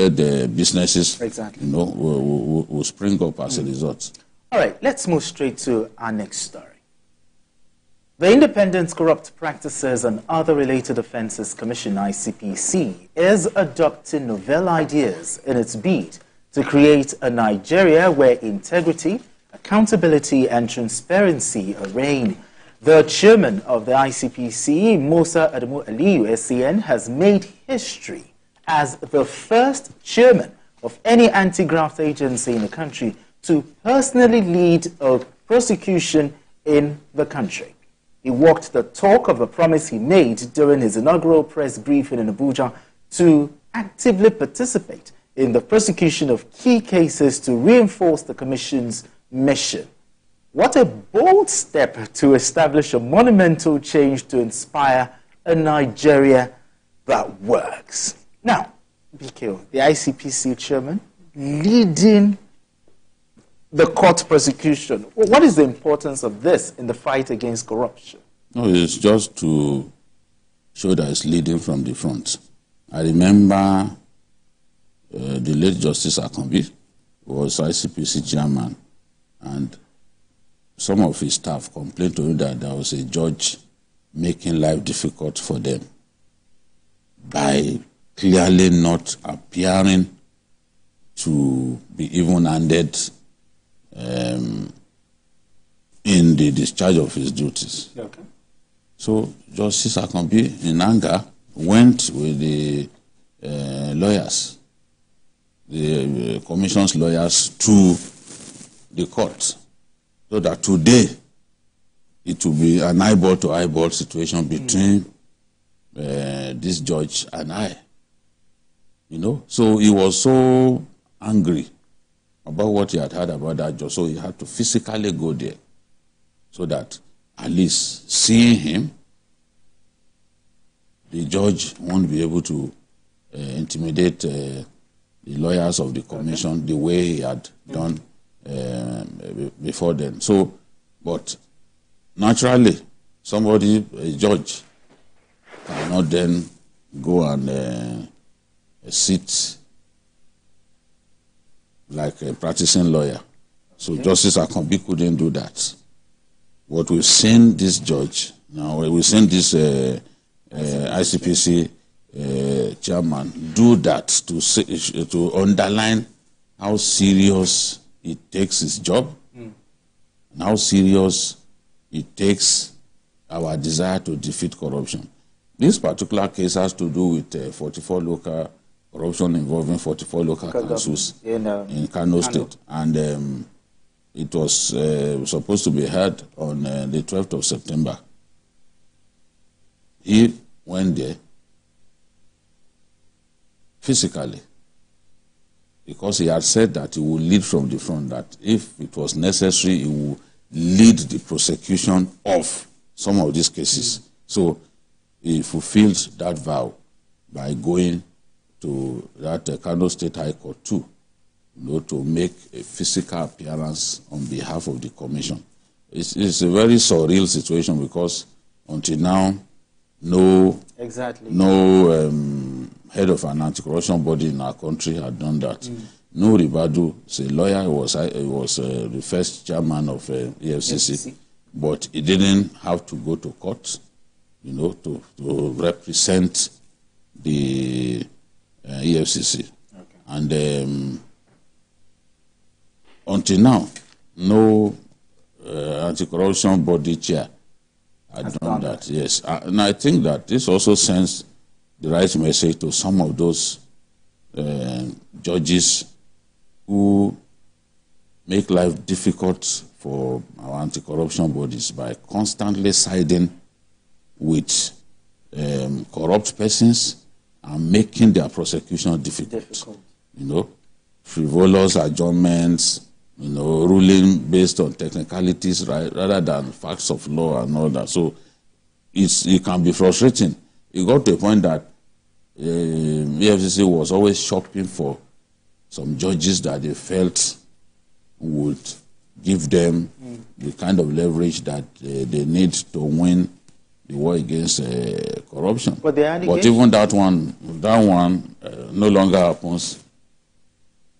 corrupted businesses, exactly, will spring up as a result. All right, let's move straight to our next story. The Independent Corrupt Practices and Other Related Offences Commission, ICPC, is adopting novel ideas in its bid to create a Nigeria where integrity, accountability and transparency reign. The chairman of the ICPC, Musa Adamu Aliyu, SCN, has made history as the first chairman of any anti-graft agency in the country to personally lead a prosecution in the country. He walked the talk of the promise he made during his inaugural press briefing in Abuja to actively participate in the prosecution of key cases to reinforce the Commission's mission. What a bold step to establish a monumental change to inspire a Nigeria that works. Now, BKO, the ICPC chairman, leading the court prosecution. What is the importance of this in the fight against corruption? No, it's just to show that it's leading from the front. I remember the late Justice Akambi was ICPC chairman, and some of his staff complained to him that there was a judge making life difficult for them by clearly not appearing to be even-handed in the discharge of his duties. Okay. So Justice Akambi, in anger, went with the lawyers, the Commission's lawyers, to the court, so that today it will be an eyeball-to-eyeball situation between this judge and I. So he was so angry about what he had heard about that judge, so he had to physically go there, so that at least seeing him, the judge won't be able to intimidate the lawyers of the commission the way he had done before then. So, but naturally, a judge, cannot then go and sit like a practicing lawyer. So Justice Akambi couldn't do that. What we've seen this judge, now we've seen this ICPC chairman do that to underline how serious it takes his job and how serious it takes our desire to defeat corruption. This particular case has to do with 44 local corruption involving 44 local councils in Kano State. And it was supposed to be heard on the 12th of September. He went there physically because he had said that he would lead from the front, that if it was necessary, he would lead the prosecution of some of these cases. So he fulfilled that vow by going to that Kano State High Court too, to make a physical appearance on behalf of the commission. It's a very surreal situation because until now, no head of an anti-corruption body in our country had done that. No Ribadu, a lawyer, he was the first chairman of EFCC, but he didn't have to go to court, to represent the EFCC. Okay. And until now, no anti-corruption body chair had done that. Yes, and I think that this also sends the right message to some of those judges who make life difficult for our anti-corruption bodies by constantly siding with corrupt persons and making their prosecution difficult. Frivolous adjournments, ruling based on technicalities rather than facts of law and all that. So it can be frustrating. It got to a point that EFCC was always shopping for some judges that they felt would give them the kind of leverage that they need to win the war against corruption. But even that one no longer happens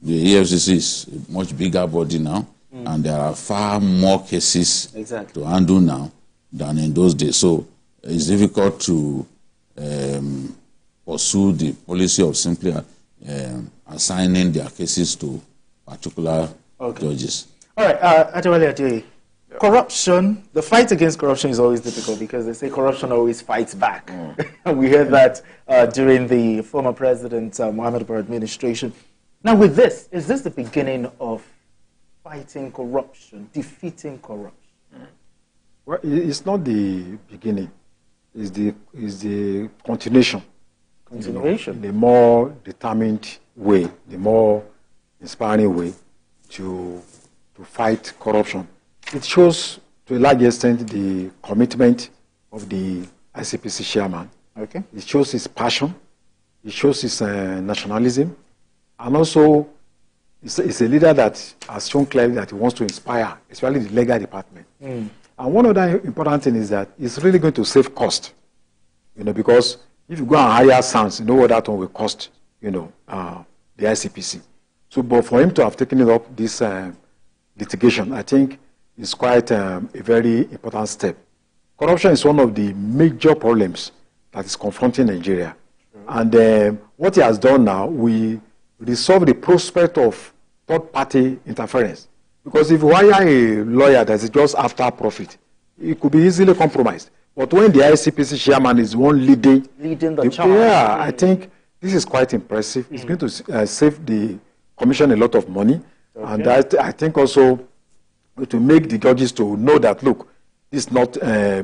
the EFCC is a much bigger body now, and there are far more cases to handle now than in those days. So it's difficult to pursue the policy of simply assigning their cases to particular judges. All right, Adewale Adeoye, corruption, the fight against corruption is always difficult because they say corruption always fights back. We heard that during the former President Muhammadu Buhari administration. Now with this, is this the beginning of fighting corruption, defeating corruption? Well, it's not the beginning. It's the continuation. Continuation. The more determined way, the more inspiring way to fight corruption. It shows to a large extent the commitment of the ICPC chairman. Okay. It shows his passion. It shows his nationalism. And also, it's a leader that has shown clearly that he wants to inspire, especially the legal department. And one other important thing is that it's really going to save cost. Because if you go and hire SANS, you know what that one will cost, the ICPC. So, but for him to have taken it up this litigation, I think is quite a very important step. Corruption is one of the major problems that is confronting Nigeria. And what he has done now, we resolve the prospect of third-party interference. Because if you hire a lawyer that is just after profit, it could be easily compromised. But when the ICPC chairman is one leading the charge. Yeah, I think this is quite impressive. It's going to save the commission a lot of money. And I think also to make the judges to know that, look, this is not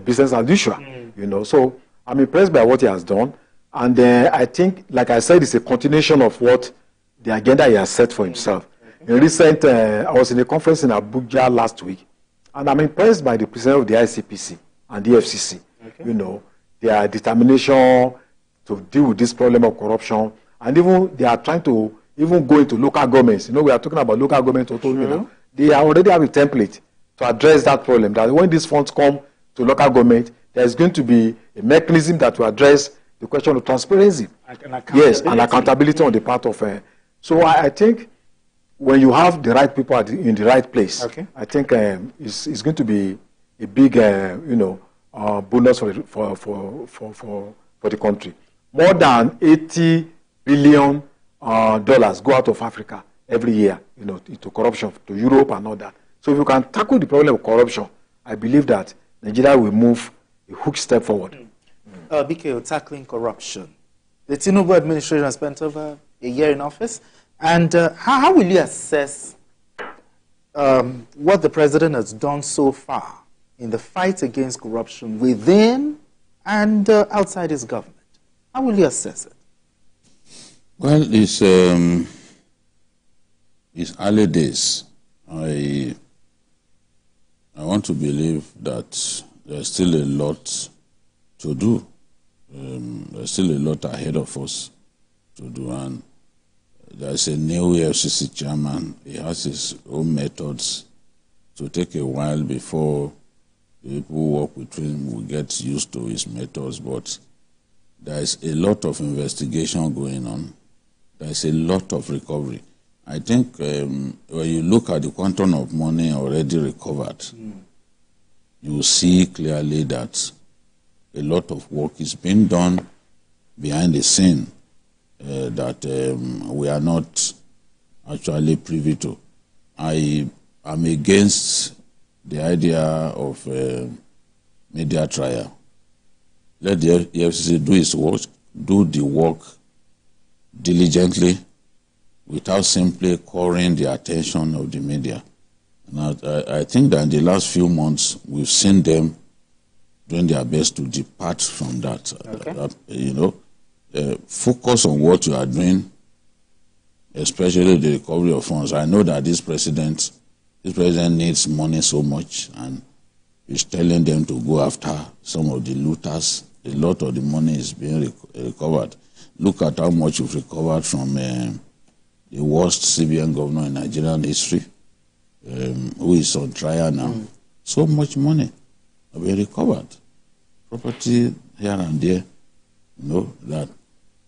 business as usual. So I'm impressed by what he has done. And I think, like I said, it's a continuation of what the agenda he has set for himself. In recent, I was in a conference in Abuja last week, and I'm impressed by the president of the ICPC and the FCC. Their determination to deal with this problem of corruption, and even they are trying to even go into local governments. We are talking about local government. They already have a template to address that problem. That when these funds come to local government, there is going to be a mechanism that will address the question of transparency. Yes, and accountability on the part of. So I think when you have the right people in the right place, I think it's going to be a big, bonus for the country. More than $80 billion go out of Africa every year, into corruption, to Europe and all that. So if you can tackle the problem of corruption, I believe that Nigeria will move a huge step forward. BKO, tackling corruption. The Tinubu administration has spent over a year in office. And how will you assess what the president has done so far in the fight against corruption within and outside his government? How will you assess it? Well, it's early days. I want to believe that there's still a lot to do. There's still a lot ahead of us to do, and there's a new FCC chairman. He has his own methods. To take a while before the people who work with him will get used to his methods, but there's a lot of investigation going on. There's a lot of recovery. I think when you look at the quantum of money already recovered, you will see clearly that a lot of work is being done behind the scene that we are not actually privy to. I am against the idea of media trial. Let the FCC do its work, do the work diligently without simply calling the attention of the media. And I think that in the last few months, we've seen them doing their best to depart from that. Focus on what you are doing, especially the recovery of funds. I know that this president needs money so much, and is telling them to go after some of the looters. A lot of the money is being recovered. Look at how much you've recovered from the worst CBN governor in Nigerian history, who is on trial now. So much money have been recovered. Property here and there, that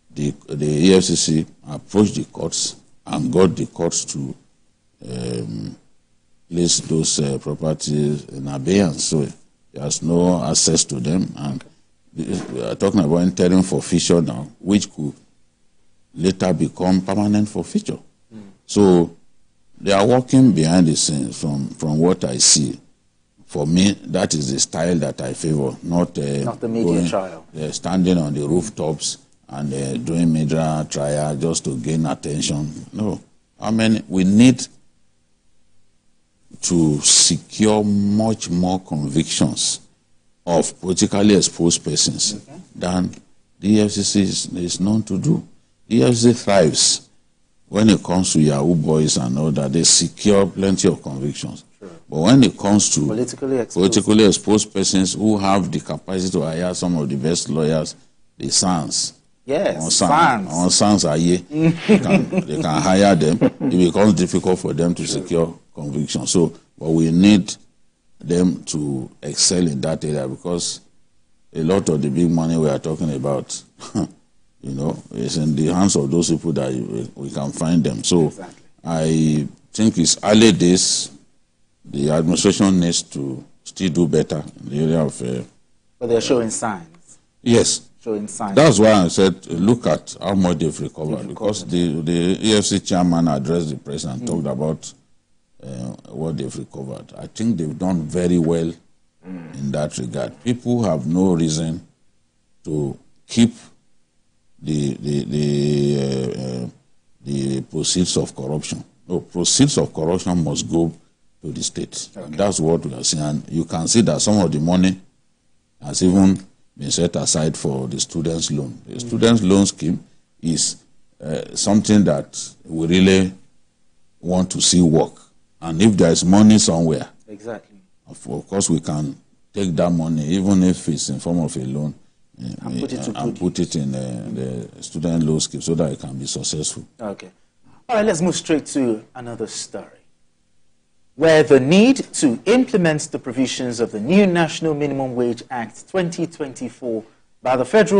the EFCC approached the courts and got the courts to place those properties in abeyance. So he has no access to them. And we are talking about interim forfeiture now, which could later become permanent forfeiture. So they are working behind the scenes from what I see. For me, that is the style that I favor, not the media trial. Standing on the rooftops and doing media trial just to gain attention. No. I mean, we need to secure much more convictions of politically exposed persons than the EFCC is known to do. The EFCC thrives when it comes to Yahoo boys and all that. They secure plenty of convictions. Sure. But when it comes to politically exposed persons who have the capacity to hire some of the best lawyers, the SANS. Yes, SANS are here. They can hire them. It becomes difficult for them to secure conviction. So, but we need them to excel in that area, because a lot of the big money we are talking about, you know, is in the hands of those people that we can find them. So I think it's early days. The administration needs to still do better in the area of... but they're showing signs. Yes. Showing signs. That's why I said, look at how much they've recovered. Because the EFC chairman addressed the press and talked about what they've recovered. I think they've done very well in that regard. People have no reason to keep the proceeds of corruption. No, proceeds of corruption must go to the state. Okay. And that's what we are seeing. And you can see that some of the money has even been set aside for the students' loan. The students' loan scheme is something that we really want to see work. And if there is money somewhere, of course we can take that money, even if it's in form of a loan, and put it in the student loan scheme so that it can be successful. Okay. All right, let's move straight to another story, where the need to implement the provisions of the new National Minimum Wage Act 2024 by the federal